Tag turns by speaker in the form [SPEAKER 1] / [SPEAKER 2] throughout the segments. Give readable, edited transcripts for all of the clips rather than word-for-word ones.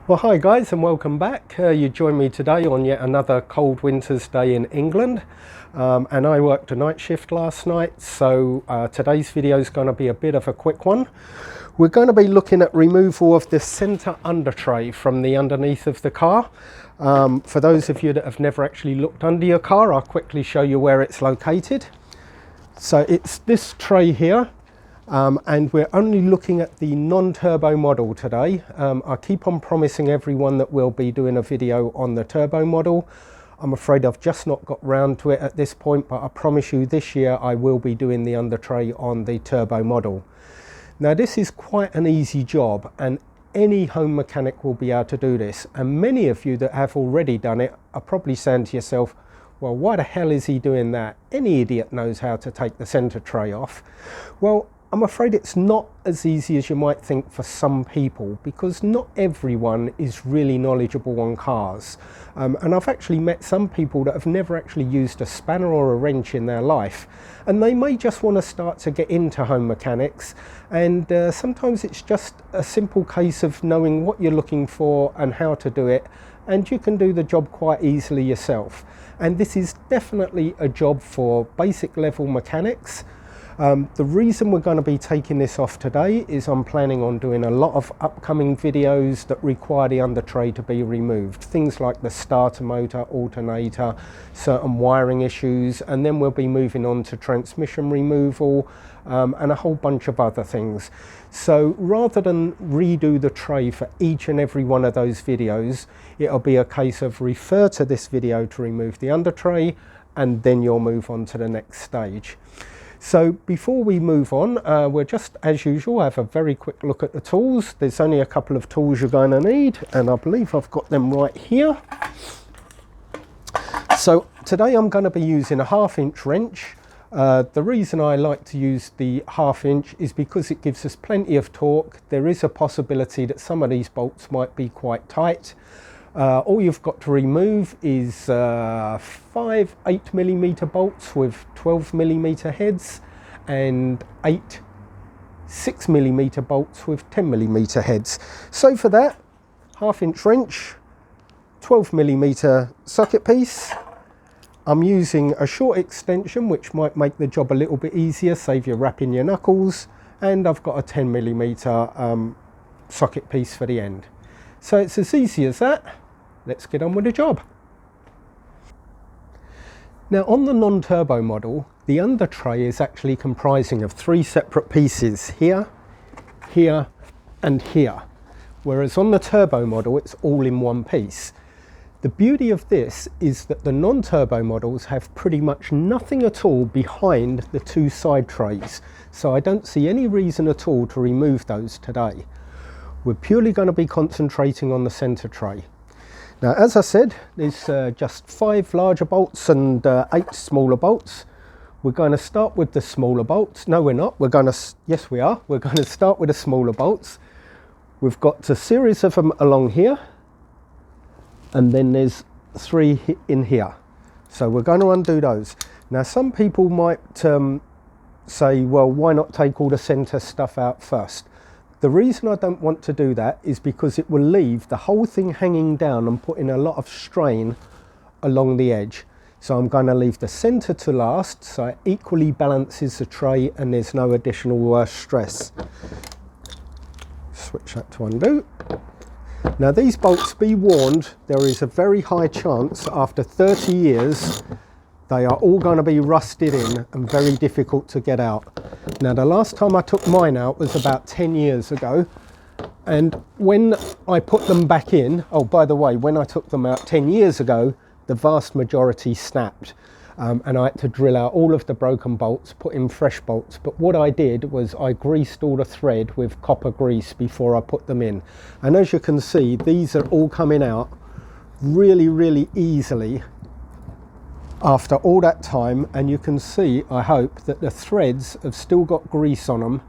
[SPEAKER 1] Well, hi guys, and welcome back. You join me today on yet another cold winter's day in England, and I worked a night shift last night, so today's video is going to be a bit of a quick one. We're going to be looking at removal of the center under tray from the underneath of the car. For those of you that have never actually looked under your car, I'll quickly show you where it's located. So it's this tray here. And we're only looking at the non-turbo model today. I keep on promising everyone that we'll be doing a video on the turbo model. I'm afraid I've just not got round to it at this point, but I promise you this year I will be doing the under tray on the turbo model. Now this is quite an easy job, and any home mechanic will be able to do this. And many of you that have already done it are probably saying to yourself, well, why the hell is he doing that? Any idiot knows how to take the center tray off. Well, I'm afraid it's not as easy as you might think for some people, because not everyone is really knowledgeable on cars. And I've actually met some people that have never actually used a spanner or a wrench in their life, and they may just want to start to get into home mechanics, and sometimes it's just a simple case of knowing what you're looking for and how to do it, and you can do the job quite easily yourself. And this is definitely a job for basic level mechanics. The reason we're going to be taking this off today is I'm planning on doing a lot of upcoming videos that require the under tray to be removed. Things like the starter motor, alternator, certain wiring issues, and then we'll be moving on to transmission removal and a whole bunch of other things. So rather than redo the tray for each and every one of those videos, it'll be a case of refer to this video to remove the under tray, and then you'll move on to the next stage. So before we move on, we'll just, as usual, have a very quick look at the tools. There's only a couple of tools you're going to need, and I believe I've got them right here. So today I'm going to be using a 1/2-inch wrench. The reason I like to use the 1/2-inch is because it gives us plenty of torque. There is a possibility that some of these bolts might be quite tight. All you've got to remove is 5 8mm bolts with 12mm heads, and 8 6mm bolts with 10mm heads. So for that, 1/2-inch wrench, 12mm socket piece. I'm using a short extension, which might make the job a little bit easier, save you wrapping your knuckles, and I've got a 10mm socket piece for the end. So it's as easy as that. Let's get on with the job. Now on the non-turbo model, the under tray is actually comprising of 3 separate pieces, here, here and here. Whereas on the turbo model, it's all in one piece. The beauty of this is that the non-turbo models have pretty much nothing at all behind the 2 side trays. So I don't see any reason at all to remove those today. We're purely going to be concentrating on the center tray. Now, as I said, there's just 5 larger bolts and 8 smaller bolts. We're going to start with the smaller bolts. No, we're not. Yes, we are. We're going to start with the smaller bolts. We've got a series of them along here, and then there's 3 in here. So we're going to undo those. Now, some people might say, well, why not take all the center stuff out first? The reason I don't want to do that is because it will leave the whole thing hanging down and putting a lot of strain along the edge. So I'm going to leave the center to last, so it equally balances the tray and there's no additional stress. Switch that to undo. Now these bolts, be warned, there is a very high chance after 30 years they are all going to be rusted in and very difficult to get out. Now the last time I took mine out was about 10 years ago, and when I put them back in, oh by the way, when I took them out 10 years ago, the vast majority snapped, and I had to drill out all of the broken bolts, put in fresh bolts. But what I did was I greased all the thread with copper grease before I put them in, and as you can see, these are all coming out really easily after all that time. And you can see, I hope, that the threads have still got grease on them.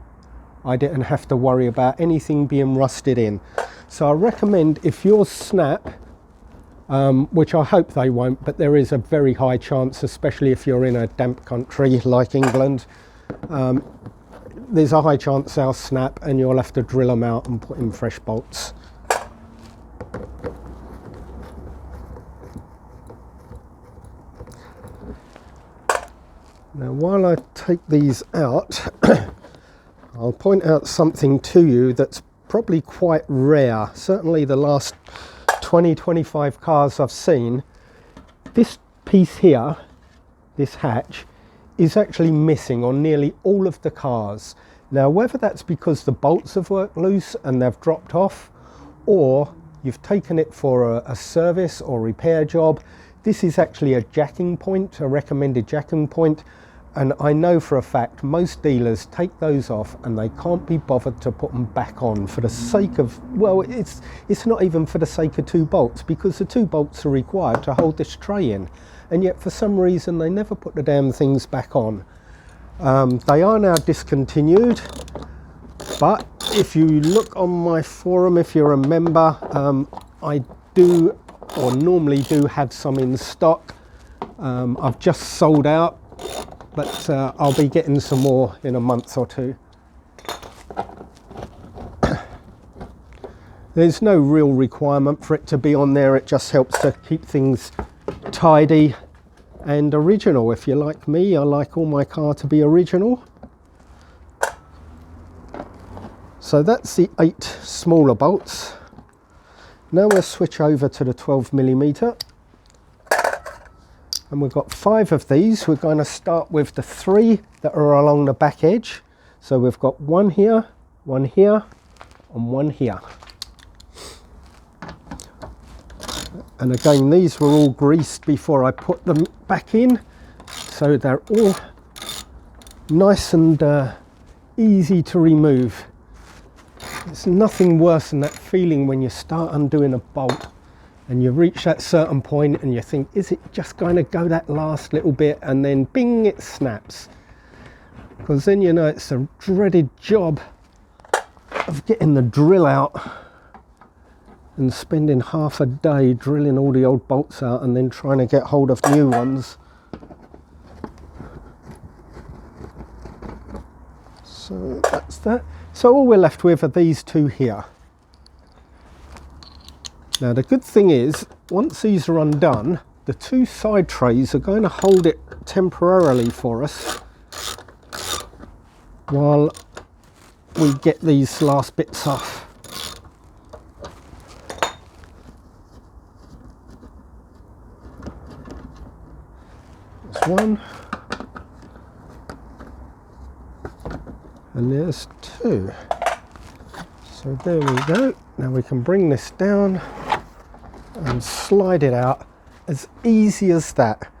[SPEAKER 1] I didn't have to worry about anything being rusted in. So I recommend, if yours snap, which I hope they won't, but there is a very high chance, especially if you're in a damp country like England, there's a high chance they'll snap and you'll have to drill them out and put in fresh bolts. Now while I take these out, I'll point out something to you that's probably quite rare. Certainly the last 20-25 cars I've seen, this piece here, this hatch, is actually missing on nearly all of the cars. Now whether that's because the bolts have worked loose and they've dropped off, or you've taken it for a service or repair job, this is actually a jacking point, a recommended jacking point. And I know for a fact most dealers take those off and they can't be bothered to put them back on for the sake of, well, it's not even for the sake of 2 bolts, because the 2 bolts are required to hold this tray in, and yet for some reason they never put the damn things back on. They are now discontinued, but if you look on my forum, if you're a member, I do, or normally do, have some in stock. I've just sold out, but I'll be getting some more in a month or 2. There's no real requirement for it to be on there, it just helps to keep things tidy and original. If you're like me, I like all my car to be original. So that's the 8 smaller bolts. Now we'll switch over to the 12mm. And we've got 5 of these. We're going to start with the 3 that are along the back edge. So we've got 1 here, 1 here, and 1 here. And again, these were all greased before I put them back in, so they're all nice and easy to remove. It's nothing worse than that feeling when you start undoing a bolt and you reach that certain point and you think, is it just going to go that last little bit, and then bing, it snaps. Because then you know it's a dreaded job of getting the drill out and spending half a day drilling all the old bolts out and then trying to get hold of new ones. So that's that. So all we're left with are these 2 here. Now the good thing is, once these are undone, the 2 side trays are going to hold it temporarily for us while we get these last bits off. There's 1, and there's 2. So there we go. Now we can bring this down and slide it out. As easy as that.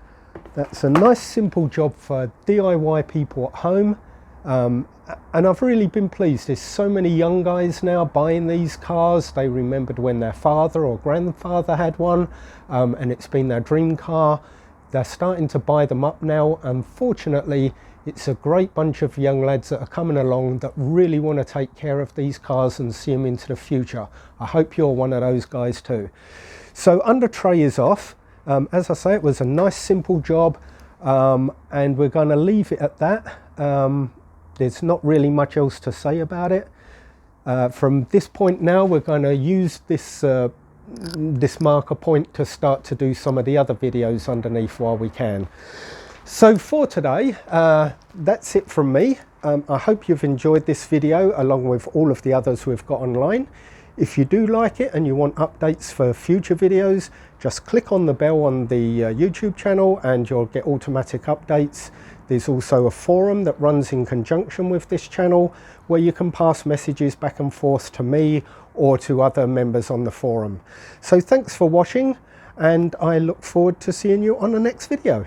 [SPEAKER 1] That's a nice simple job for DIY people at home, and I've really been pleased. There's so many young guys now buying these cars. They remembered when their father or grandfather had one, and it's been their dream car. They're starting to buy them up now, and fortunately it's a great bunch of young lads that are coming along that really want to take care of these cars and see them into the future. I hope you're one of those guys too. So Undertray is off. As I say, it was a nice simple job, and we're going to leave it at that. There's not really much else to say about it. From this point now, we're going to use this this marker point to start to do some of the other videos underneath while we can. So for today, that's it from me. I hope you've enjoyed this video along with all of the others we've got online. If you do like it and you want updates for future videos, just click on the bell on the YouTube channel and you'll get automatic updates. There's also a forum that runs in conjunction with this channel where you can pass messages back and forth to me or to other members on the forum. So thanks for watching, and I look forward to seeing you on the next video.